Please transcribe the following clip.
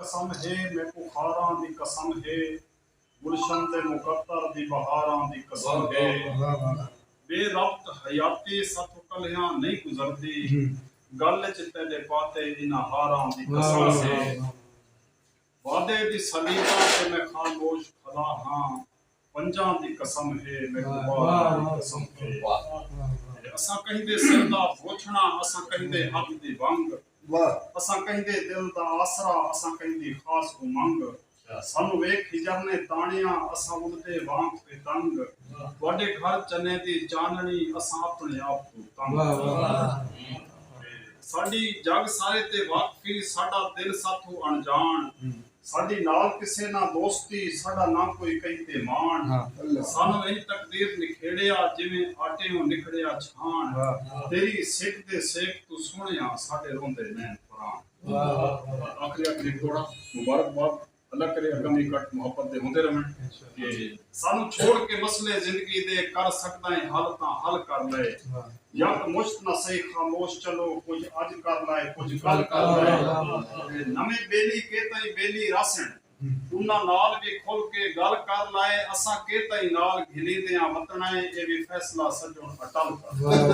कसम है मैं को खारां दी कसम है गुलशन ते मुकत्तर दी बहारां दी कसम है बेरब्त हयाती सत कलियां नहीं गुजरदी गल च तेरे पाते इना हारां दी कसम है वादे दी सलीका ते मैं खामोश खड़ा हां पंजां दी कसम है मैं कुबारां दी कसम है असा कहीं दे सिर दा बोछना असा कहीं दे हक दी वंग असा कहिंदे दिल दा आसरा असा कहिंदी खास उमंग सानू वेख हिजरने ताणियां असा उड़दे वांग ते तंग तुहाडे घर चने दी चाननी असा अपने आप तो तंग साडी जग सारे ते वाकफी साडा दिल साथों अनजान साडी नाल किसे ना दोस्ती साडा ना कोई कहते मान सानू इन तकदीर निखेड़िया जिवें आटे हों निखड़िया छान तेरी सिख दे सेख तू सुनिया साडे रोंदे नैन फरान आखिरी थोड़ा मुबारकबाद अल्लाह करे अगमी कट मोहब्बत दे होंदे रहन कि सानू छोड़ के मसले जिंदगी दे कर सकदा है हल तां हल कर ले या तो मुश्त ना सही खामोश चलो कुछ अज कर लाए कुछ कल कर लाए नवे बेली के तई बेली रासण उन्ना नाल भी खुल के गल कर लाए असा के तई नाल घिली देया वतना ए भी फैसला सजो अटल कर